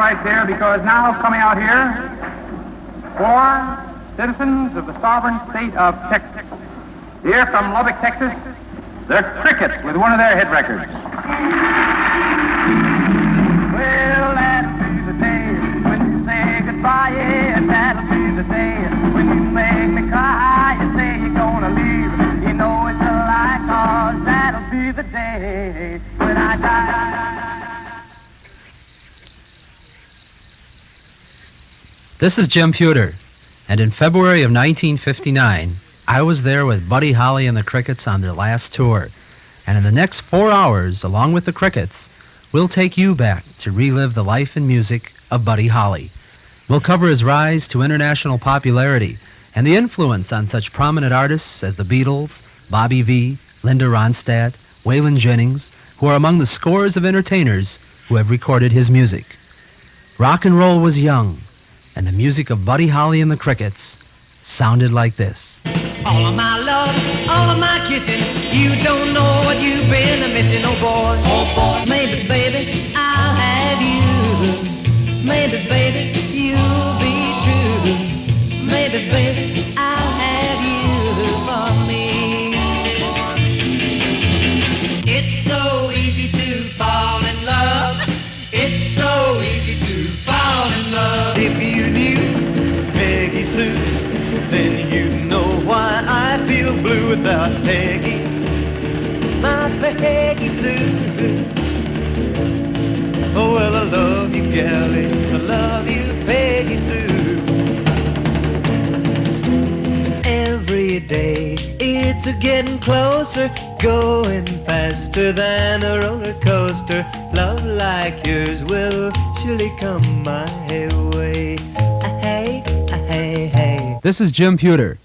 right there, because now coming out here, 4 citizens of the sovereign state of Texas. Here from Lubbock, Texas, the Crickets with one of their hit records. Well, that'll be the day when you say goodbye, yeah, that'll be the day when you make me cry. You say you're gonna leave, you know it's a lie, 'cause that'll be the day when I die. This is Jim Pewter, and in February of 1959, I was there with Buddy Holly and the Crickets on their last tour. And in the next 4 hours, along with the Crickets, we'll take you back to relive the life and music of Buddy Holly. We'll cover his rise to international popularity and the influence on such prominent artists as the Beatles, Bobby Vee, Linda Ronstadt, Waylon Jennings, who are among the scores of entertainers who have recorded his music. Rock and roll was young, and the music of Buddy Holly and the Crickets sounded like this. All of my love, all of my kissing, you don't know what you've been missing, oh boy. Oh boy. Maybe, baby, I'll have you. Maybe, baby, you'll be true. Maybe, baby, I'll have you for me. It's so easy to fall in love. It's so easy to fall in love. If you knew Peggy Sue, then you know why I feel blue without Peggy, my Peggy Sue. Oh, well, I love you, gallies, I love you, Peggy Sue. Every day it's a getting closer, going faster than a roller coaster. Love like yours will surely come my way. Hey, hey, hey. This is Jim Pewter,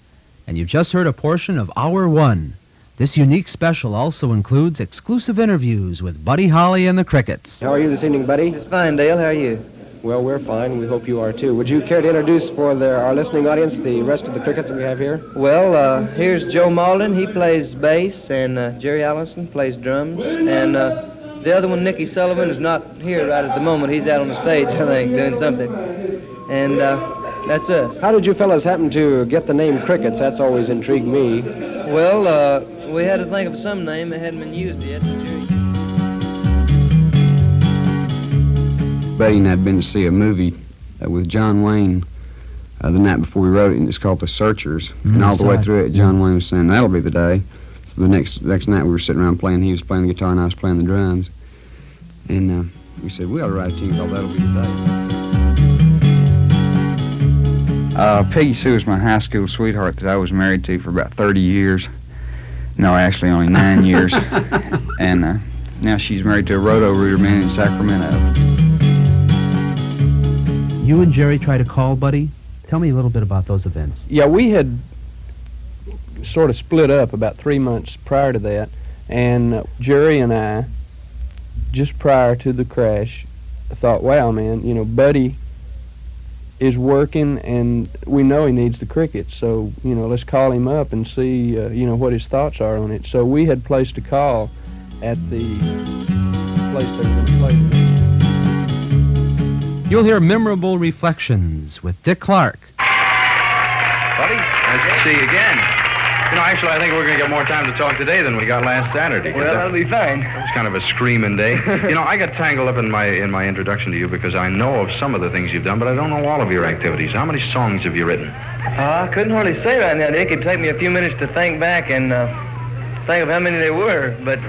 and you've just heard a portion of Hour 1. This unique special also includes exclusive interviews with Buddy Holly and the Crickets. How are you this evening, Buddy? It's fine, Dale. How are you? Well, we're fine. We hope you are, too. Would you care to introduce for our listening audience the rest of the Crickets that we have here? Well, here's Joe Malden. He plays bass, and Jerry Allison plays drums, and the other one, Nicky Sullivan, is not here right at the moment. He's out on the stage, I think, doing something. And that's us. How did you fellas happen to get the name Crickets? That's always intrigued me. Well, we had to think of some name that hadn't been used yet. Buddy and I had been to see a movie with John Wayne the night before we wrote it, and it's called The Searchers. And all the way through it, John Wayne was saying, that'll be the day. So the next night we were sitting around playing. He was playing the guitar and I was playing the drums. And we said, we ought to write a tune called That'll Be the Day. Peggy Sue is my high school sweetheart that I was married to for about 30 years. No, actually only 9 years. And now she's married to a roto-rooter man in Sacramento. You and Jerry try to call Buddy? Tell me a little bit about those events. Yeah, we had sort of split up about 3 months prior to that, and Jerry and I, just prior to the crash, thought, wow, man, Buddy is working, and we know he needs the Crickets, so, let's call him up and see, what his thoughts are on it. So we had placed a call at the place they were going to play. You'll hear memorable reflections with Dick Clark. Buddy, nice to see you again. Actually, I think we're going to get more time to talk today than we got last Saturday. Well, that'll be fine. It was kind of a screaming day. I got tangled up in my introduction to you because I know of some of the things you've done, but I don't know all of your activities. How many songs have you written? I couldn't hardly say right now, Dick. It'd take me a few minutes to think back and think of how many there were, but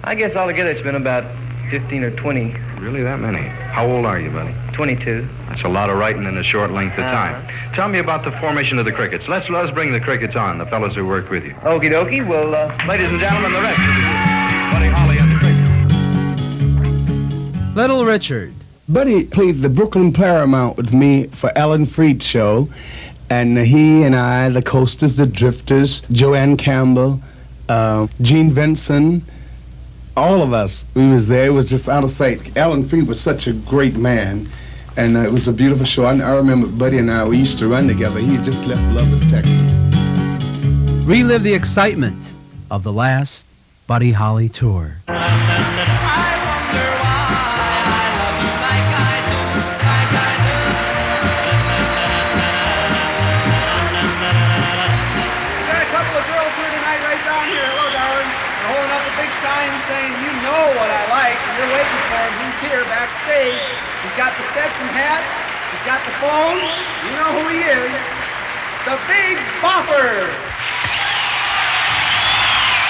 I guess altogether it's been about 15 or 20. Really, that many? How old are you, buddy? 22. That's a lot of writing in a short length of time. Tell me about the formation of the Crickets. Let's bring the Crickets on, the fellows who worked with you. Okie dokie. Well, ladies and gentlemen, the rest of the group. Buddy Holly and the Crickets. Little Richard. Buddy played the Brooklyn Paramount with me for Alan Freed's show, and he and I, the Coasters, the Drifters, Joanne Campbell, Gene Vincent, all of us, we was there. It was just out of sight. Alan Freed was such a great man, and it was a beautiful show. I remember Buddy and I, we used to run together. He had just left Lubbock, Texas. Relive the excitement of the last Buddy Holly tour. I wonder why I love you like I do. here backstage. He's got the Stetson hat. He's got the phone. You know who he is. The Big Bopper.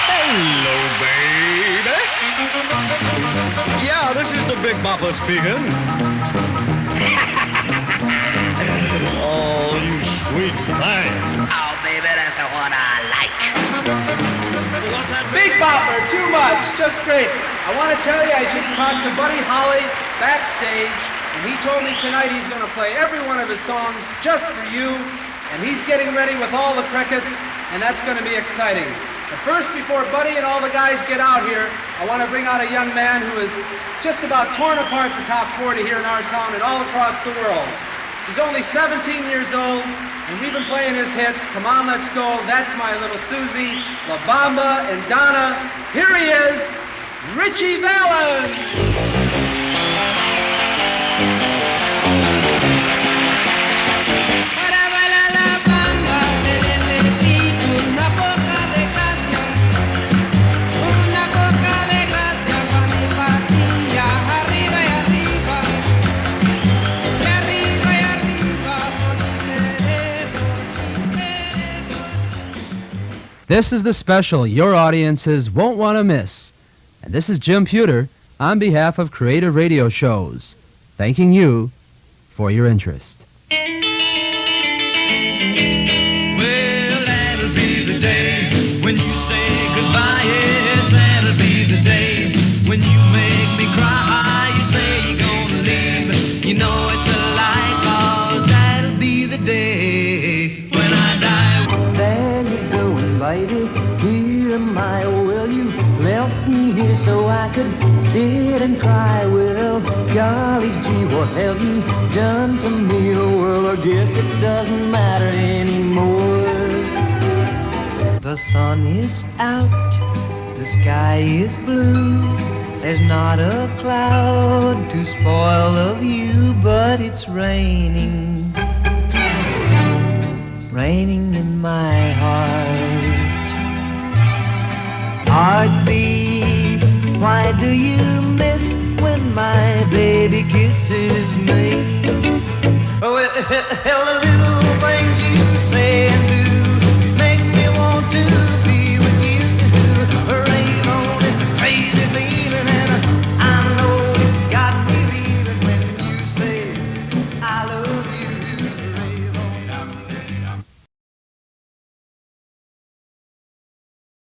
Hello, baby. Yeah, this is the Big Bopper speaking. Oh, you sweet thing. Oh, baby, that's what I like. Big Bopper, too much, just great. I want to tell you, I just talked to Buddy Holly backstage, and he told me tonight he's going to play every one of his songs just for you, and he's getting ready with all the crickets, and that's going to be exciting. But first, before Buddy and all the guys get out here, I want to bring out a young man who has just about torn apart the top 40 here in our town and all across the world. He's only 17 years old, and we've been playing his hits, Come On, Let's Go, That's My Little Susie, La Bamba, and Donna. Here he is, Richie Valens. This is the special your audiences won't want to miss. And this is Jim Pewter on behalf of Creative Radio Shows, thanking you for your interest. Well, that'll be the day when you say goodbye. Yes, that'll be the day when you make me cry. You say you're gonna leave, you know it's a lie, 'cause that'll be the day when I die. There you go, baby, here am I. Well, you left me here so I could sit and cry. Well, golly gee, what have you done to me? Oh, well, I guess it doesn't matter anymore. The sun is out, the sky is blue. There's not a cloud to spoil the view, but it's raining, raining in my heart. Heartbeat, why do you miss when my baby kisses me? Oh, well, the little things